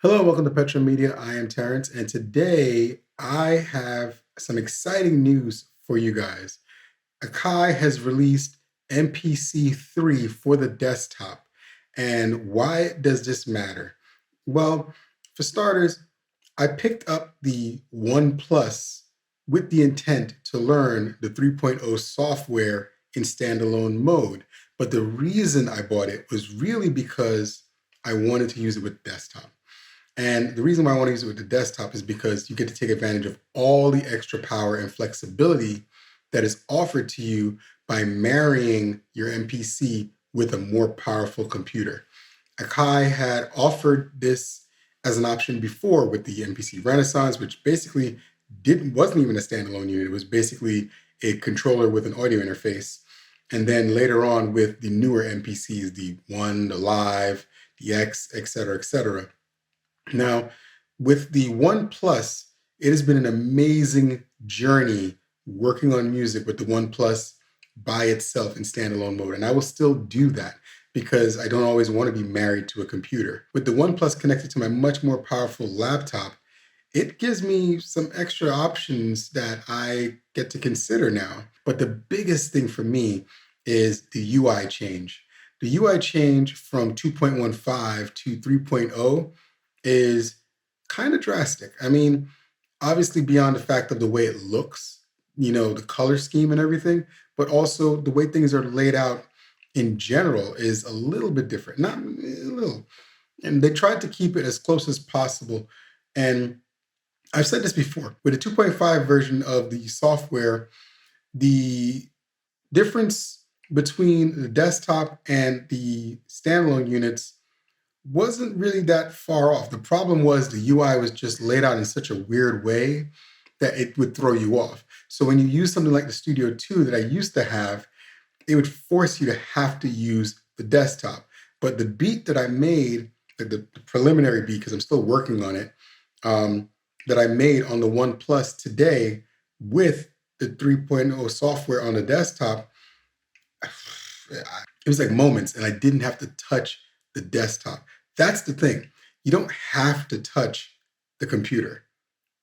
Hello, welcome to Petro Media. I am Terrence, and today I have some exciting news for you guys. Akai has released MPC 3 for the desktop. And why does this matter? Well, for starters, I picked up the One Plus with the intent to learn the 3.0 software in standalone mode. But the reason I bought it was really because I wanted to use it with desktop. And the reason why I want to use it with the desktop is because you get to take advantage of all the extra power and flexibility that is offered to you by marrying your MPC with a more powerful computer. Akai had offered this as an option before with the MPC Renaissance, which basically wasn't even a standalone unit. It was basically a controller with an audio interface. And then later on with the newer MPCs, the One, the Live, the X, et cetera, et cetera. Now, with the One Plus, it has been an amazing journey working on music with the One Plus by itself in standalone mode. And I will still do that because I don't always want to be married to a computer. With the One Plus connected to my much more powerful laptop, it gives me some extra options that I get to consider now. But the biggest thing for me is the UI change. The UI change from 2.15 to 3.0 is kind of drastic. I mean, obviously beyond the fact of the way it looks, the color scheme and everything, but also the way things are laid out in general is a little bit different. Not a little. And they tried to keep it as close as possible. And I've said this before, with the 2.5 version of the software, the difference between the desktop and the standalone units wasn't really that far off. The problem was the UI was just laid out in such a weird way that it would throw you off. So when you use something like the Studio 2 that I used to have, it would force you to have to use the desktop. But the beat that I made, the preliminary beat, because I'm still working on it, that I made on the One Plus today with the 3.0 software on the desktop, it was like moments, and I didn't have to touch the desktop. That's the thing. You don't have to touch the computer.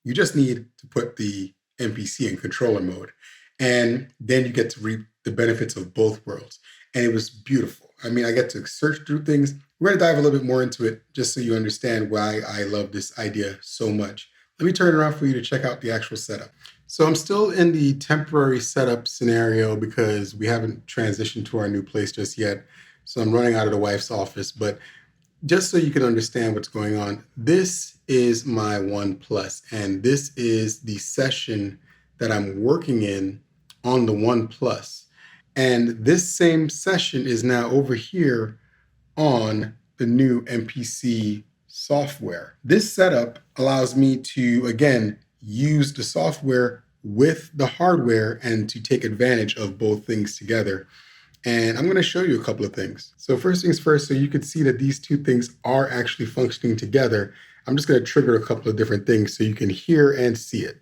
You just need to put the MPC in controller mode. And then you get to reap the benefits of both worlds. And it was beautiful. I mean, I get to search through things. We're going to dive a little bit more into it just so you understand why I love this idea so much. Let me turn it around for you to check out the actual setup. So I'm still in the temporary setup scenario because we haven't transitioned to our new place just yet. So I'm running out of the wife's office, but just so you can understand what's going on, this is my One Plus, and this is the session that I'm working in on the One Plus. And this same session is now over here on the new MPC software. This setup allows me to, again, use the software with the hardware and to take advantage of both things together. And I'm going to show you a couple of things. So first things first, so you can see that these two things are actually functioning together. I'm just going to trigger a couple of different things so you can hear and see it.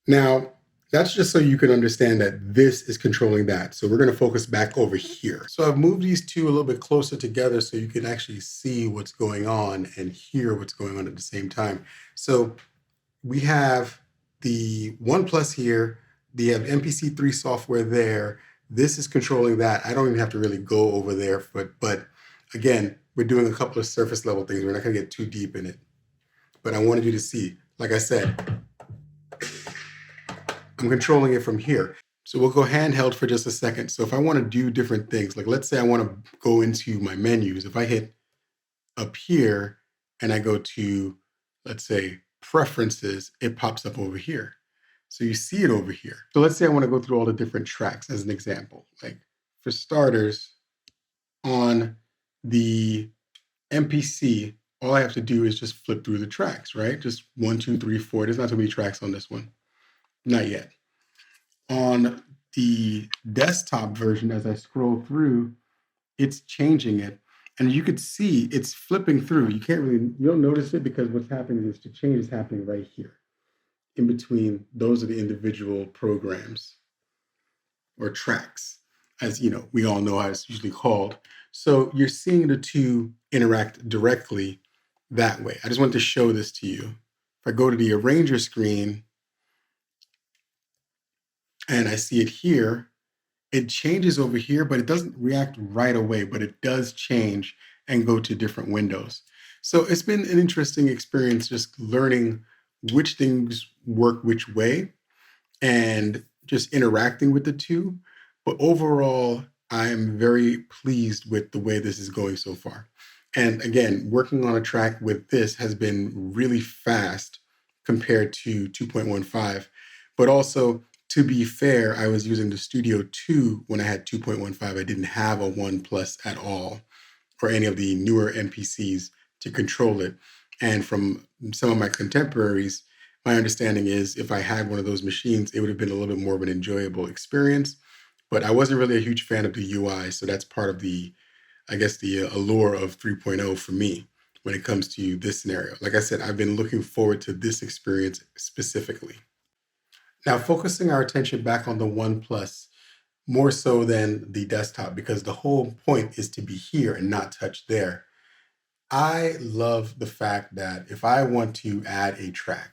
Now, that's just so you can understand that this is controlling that. So we're going to focus back over here. So I've moved these two a little bit closer together so you can actually see what's going on and hear what's going on at the same time. So we have the One Plus here. We have MPC 3 software there. This is controlling that. I don't even have to really go over there, but again, we're doing a couple of surface level things. We're not going to get too deep in it. But I wanted you to see, like I said, I'm controlling it from here. So we'll go handheld for just a second. So if I want to do different things, like let's say I want to go into my menus, if I hit up here and I go to, let's say, preferences, it pops up over here. So you see it over here. So let's say I want to go through all the different tracks as an example. Like for starters, on the MPC, all I have to do is just flip through the tracks, right? Just 1, 2, 3, 4. There's not too many tracks on this one. Not yet. On the desktop version, as I scroll through, it's changing it. And you could see it's flipping through. You don't notice it because what's happening is the change is happening right here in between. Those are the individual programs or tracks, as you know, we all know how it's usually called. So you're seeing the two interact directly that way. I just wanted to show this to you. If I go to the arranger screen and I see it here, it changes over here, but it doesn't react right away, but it does change and go to different windows. So it's been an interesting experience just learning which things work which way and just interacting with the two. But overall, I'm very pleased with the way this is going so far. And again, working on a track with this has been really fast compared to 2.15. But also, to be fair, I was using the Studio 2 when I had 2.15. I didn't have a 1 Plus at all or any of the newer MPCs to control it. And from some of my contemporaries, my understanding is if I had one of those machines, it would have been a little bit more of an enjoyable experience. But I wasn't really a huge fan of the UI, so that's part of the, I guess, the allure of 3.0 for me when it comes to this scenario. Like I said, I've been looking forward to this experience specifically. Now, focusing our attention back on the One Plus, more so than the desktop, because the whole point is to be here and not touch there. I love the fact that if I want to add a track,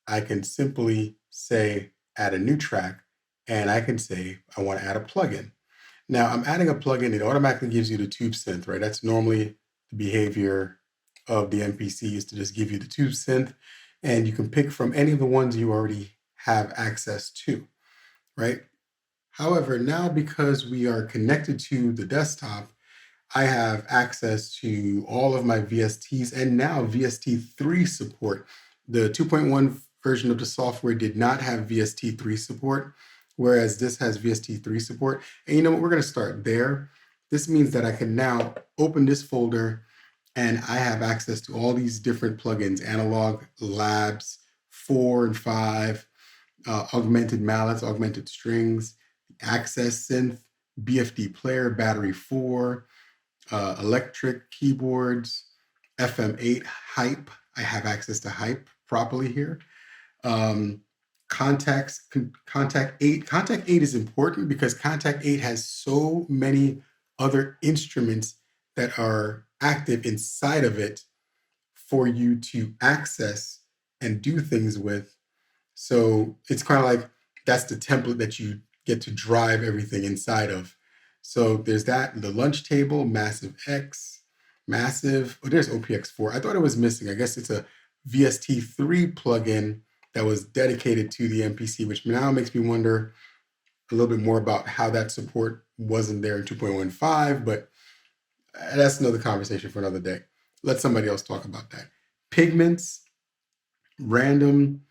I can simply say add a new track, and I can say I want to add a plugin. Now I'm adding a plugin, it automatically gives you the tube synth, right? That's normally the behavior of the MPC is to just give you the tube synth, and you can pick from any of the ones you already have access to, right? However, now because we are connected to the desktop, I have access to all of my VSTs and now VST3 support. The 2.1 version of the software did not have VST3 support, whereas this has VST3 support. And you know what? We're going to start there. This means that I can now open this folder and I have access to all these different plugins: Analog, Labs, 4 and 5, Augmented Mallets, Augmented Strings, Access Synth, BFD Player, Battery 4, electric keyboards, FM8, Hype. I have access to Hype properly here. Contact 8. Contact 8 is important because Contact 8 has so many other instruments that are active inside of it for you to access and do things with. So it's kind of like that's the template that you get to drive everything inside of. So there's that, the lunch table, Massive X, Massive. Oh, there's OPX4. I thought it was missing. I guess it's a VST3 plugin that was dedicated to the MPC, which now makes me wonder a little bit more about how that support wasn't there in 2.15, but that's another conversation for another day. Let somebody else talk about that. Pigments, random.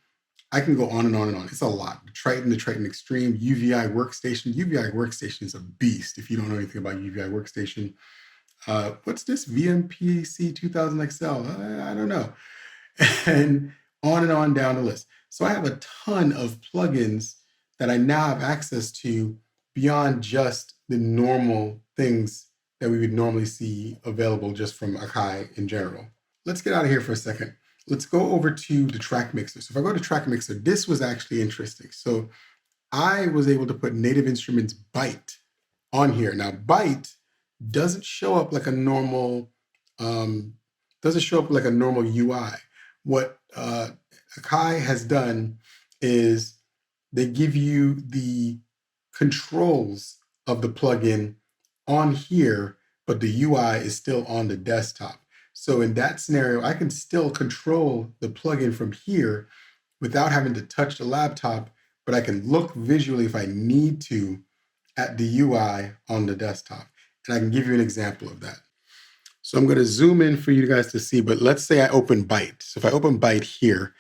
I can go on and on and on. It's a lot. The Triton Extreme, UVI Workstation. UVI Workstation is a beast. If you don't know anything about UVI Workstation, what's this? VMPC 2000 XL? I don't know. And on down the list. So I have a ton of plugins that I now have access to beyond just the normal things that we would normally see available just from Akai in general. Let's get out of here for a second. Let's go over to the track mixer. So if I go to track mixer, this was actually interesting. So I was able to put Native Instruments Byte on here. Now Byte doesn't show up like a normal UI. What Akai has done is they give you the controls of the plugin on here, but the UI is still on the desktop. So in that scenario, I can still control the plugin from here without having to touch the laptop, but I can look visually if I need to at the UI on the desktop. And I can give you an example of that. So I'm going to zoom in for you guys to see, but let's say I open Byte. So if I open Byte here,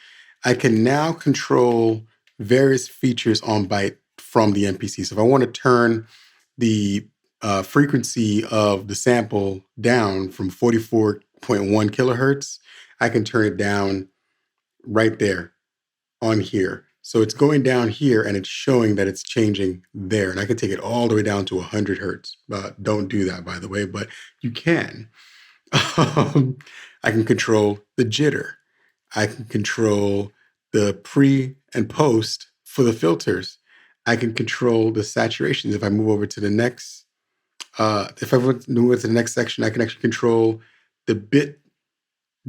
I can now control various features on Byte from the MPC. So if I want to turn the frequency of the sample down from 44.1 kilohertz, I can turn it down right there on here. So it's going down here and it's showing that it's changing there. And I can take it all the way down to 100 hertz. Don't do that, by the way, but you can. I can control the jitter. I can control the pre and post for the filters. I can control the saturations. If I move over to the next, if I move to the next section, I can actually control the bit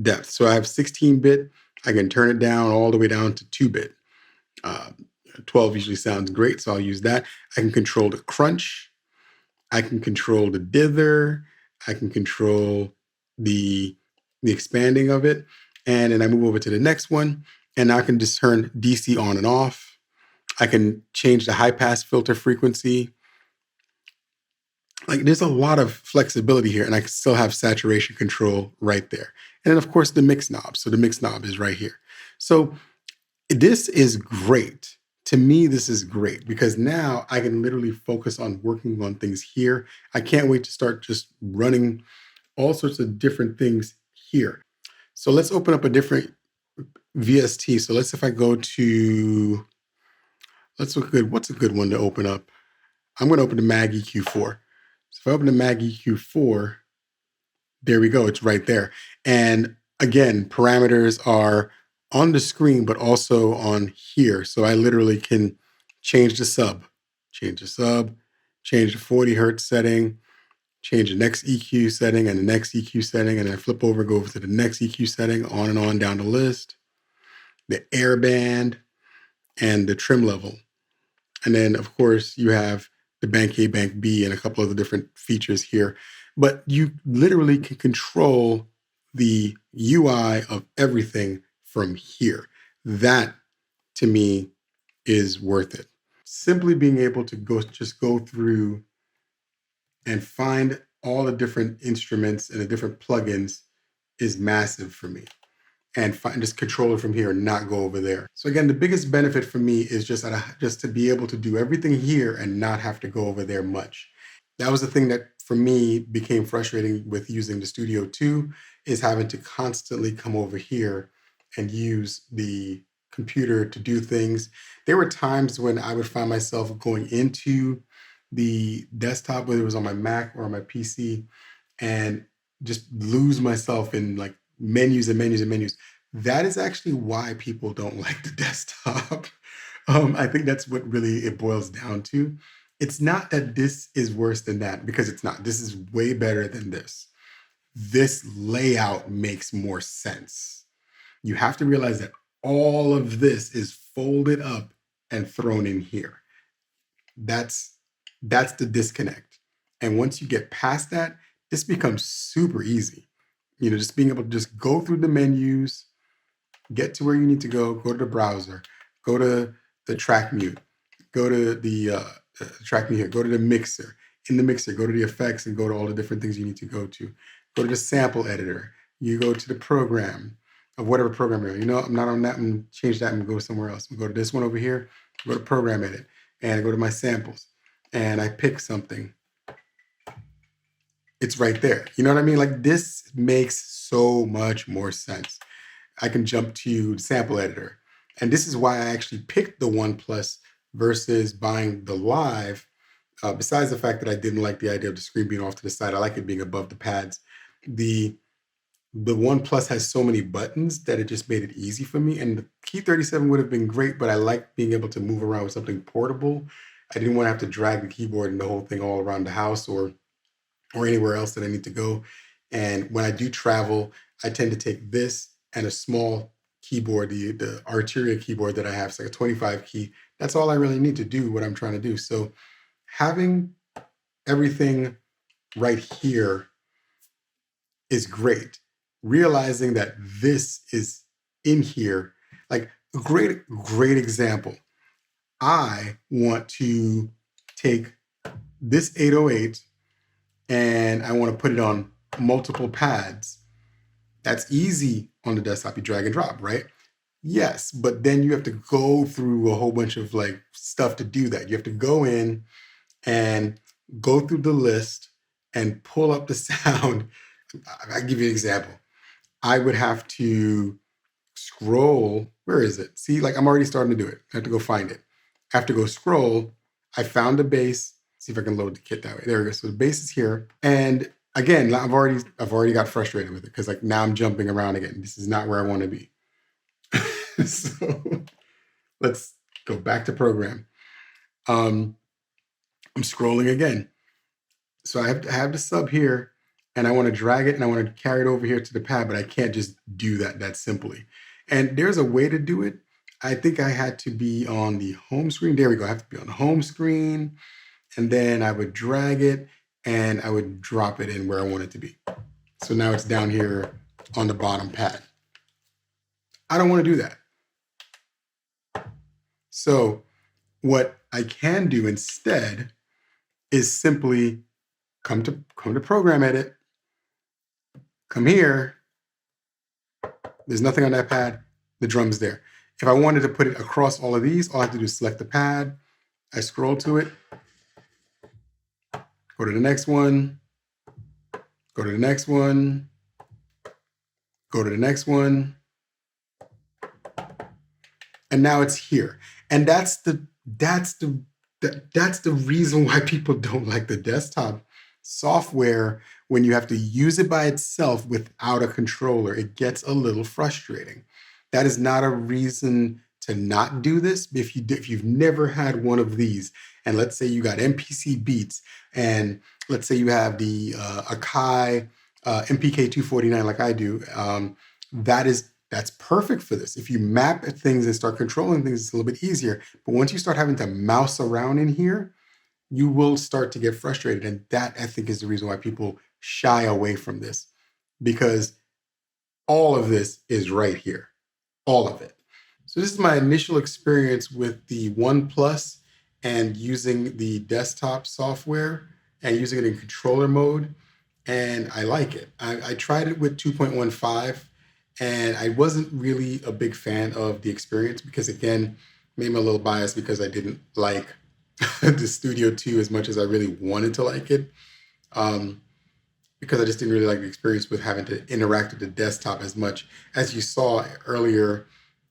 depth. So I have 16-bit. I can turn it down all the way down to 2-bit. 12 usually sounds great, so I'll use that. I can control the crunch. I can control the dither. I can control the expanding of it. And then I move over to the next one, and now I can just turn DC on and off. I can change the high pass filter frequency. Like there's a lot of flexibility here, and I can still have saturation control right there. And then of course the mix knob. So the mix knob is right here. So this is great. To me, this is great because now I can literally focus on working on things here. I can't wait to start just running all sorts of different things here. So let's open up a different VST. So if I go to, let's look good. What's a good one to open up? I'm going to open the Mag EQ4. So if I open the Mag EQ4, there we go. It's right there. And again, parameters are on the screen, but also on here. So I literally can change the sub, change the 40 hertz setting, change the next EQ setting and the next EQ setting, and then flip over, go over to the next EQ setting, on and on down the list, the air band, and the trim level. And then, of course, you have the Bank A, Bank B, and a couple of the different features here. But you literally can control the UI of everything from here. That, to me, is worth it. Simply being able to go through and find all the different instruments and the different plugins is massive for me. And just control it from here and not go over there. So again, the biggest benefit for me is just to be able to do everything here and not have to go over there much. That was the thing that for me became frustrating with using the Studio 2, is having to constantly come over here and use the computer to do things. There were times when I would find myself going into the desktop, whether it was on my Mac or on my PC, and just lose myself in like menus and menus and menus. That is actually why people don't like the desktop. I think that's what really it boils down to. It's not that this is worse than that, because it's not. This is way better than this. This layout makes more sense. You have to realize that all of this is folded up and thrown in here. That's the disconnect. And once you get past that, this becomes super easy. Just being able to just go through the menus, get to where you need to go to the browser, go to the track mute, go to the track mute here, go to the mixer. In the mixer, go to the effects and go to all the different things you need to go to. Go to the sample editor. You go to the program of whatever program you're on. I'm not on that one, change that and go somewhere else. Go to this one over here, go to program edit, and I go to my samples, and I pick something. It's right there. You know what I mean? Like, this makes so much more sense. I can jump to sample editor. And this is why I actually picked the One Plus versus buying the Live. Besides the fact that I didn't like the idea of the screen being off to the side, I like it being above the pads. The One Plus has so many buttons that it just made it easy for me. And the Key 37 would have been great, but I like being able to move around with something portable. I didn't want to have to drag the keyboard and the whole thing all around the house or anywhere else that I need to go. And when I do travel, I tend to take this and a small keyboard, the Arteria keyboard that I have. It's like a 25 key. That's all I really need to do what I'm trying to do. So having everything right here is great. Realizing that this is in here, like a great example. I want to take this 808 and I want to put it on multiple pads. That's easy on the desktop. You drag and drop, right? Yes, but then you have to go through a whole bunch of like stuff to do that. You have to go in and go through the list and pull up the sound. I'll give you an example. I would have to scroll. Where is it? See, like I'm already starting to do it. I have to go find it. I have to go scroll. I found the base. See if I can load the kit that way. There we go. So the base is here. And again, I've already got frustrated with it because like now I'm jumping around again. This is not where I want to be. So let's go back to program. I'm scrolling again. So I have the sub here and I want to drag it and I want to carry it over here to the pad, but I can't just do that simply. And there's a way to do it. I think I had to be on the home screen. There we go. I have to be on the home screen. And then I would drag it and I would drop it in where I want it to be. So now it's down here on the bottom pad. I don't want to do that. So what I can do instead is simply come to program edit, come here. There's nothing on that pad. The drum's there. If I wanted to put it across all of these, all I have to do is select the pad. I scroll to it, go to the next one, go to the next one, go to the next one. And now it's here. And that's the reason why people don't like the desktop software. When you have to use it by itself without a controller, it gets a little frustrating. That is not a reason to not do this. If you've never had one of these, and let's say you got MPC beats, and let's say you have the Akai MPK 249 like I do, that's perfect for this. If you map at things and start controlling things, it's a little bit easier. But once you start having to mouse around in here, you will start to get frustrated. And that, I think, is the reason why people shy away from this, because all of this is right here, all of it. So this is my initial experience with the OnePlus and using the desktop software and using it in controller mode. And I like it. I tried it with 2.15 and I wasn't really a big fan of the experience because, again, maybe I'm a little biased because I didn't like the Studio 2 as much as I really wanted to like it. Because I just didn't really like the experience with having to interact with the desktop as much. As you saw earlier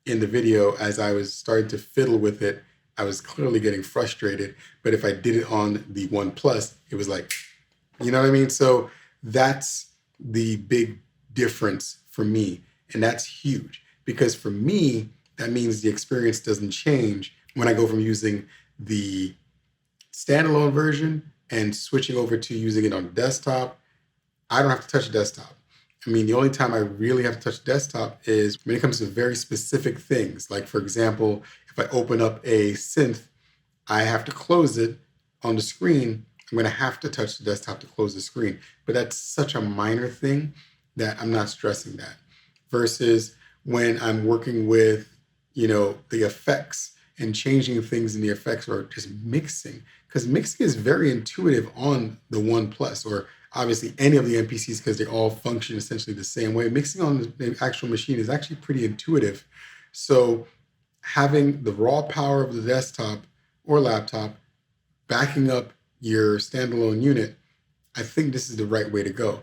in the video, as I was starting to fiddle with it, I was clearly getting frustrated. But if I did it on the OnePlus, it was like, you know what I mean? So that's the big difference for me. And that's huge because for me, that means the experience doesn't change when I go from using the standalone version and switching over to using it on the desktop. I don't have to touch the desktop. I mean, the only time I really have to touch the desktop is when it comes to very specific things. Like, for example, if I open up a synth, I have to close it on the screen. I'm going to have to touch the desktop to close the screen. But that's such a minor thing that I'm not stressing that. Versus when I'm working with, the effects and changing things in the effects or just mixing. Because mixing is very intuitive on the OnePlus or obviously any of the MPCs because they all function essentially the same way. Mixing on the actual machine is actually pretty intuitive. So having the raw power of the desktop or laptop backing up your standalone unit, I think this is the right way to go.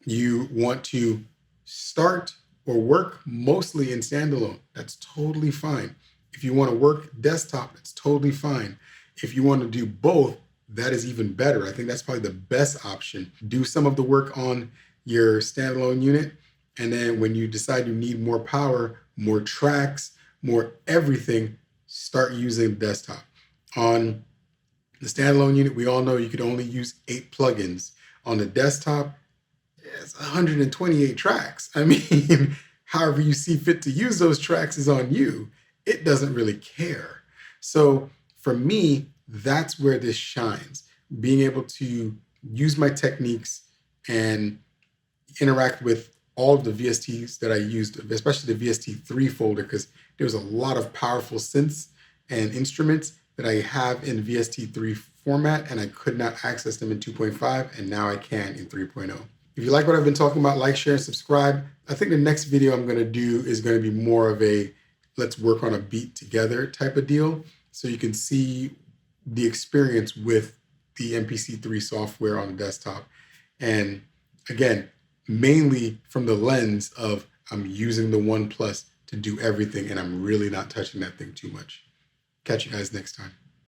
You want to start or work mostly in standalone. That's totally fine. If you want to work desktop, that's totally fine. If you want to do both, that is even better. I think that's probably the best option. Do some of the work on your standalone unit. And then when you decide you need more power, more tracks, more everything, start using desktop. On the standalone unit, we all know you could only use 8 plugins. On the desktop, it's 128 tracks. I mean, however you see fit to use those tracks is on you. It doesn't really care. So for me, that's where this shines. Being able to use my techniques and interact with all of the VSTs that I used, especially the VST 3 folder, because there's a lot of powerful synths and instruments that I have in VST 3 format, and I could not access them in 2.5, and now I can in 3.0. If you like what I've been talking about, like, share, and subscribe. I think the next video I'm going to do is going to be more of a let's work on a beat together type of deal, so you can see the experience with the MPC 3 software on the desktop. And again, mainly from the lens of I'm using the OnePlus to do everything, and I'm really not touching that thing too much. Catch you guys next time.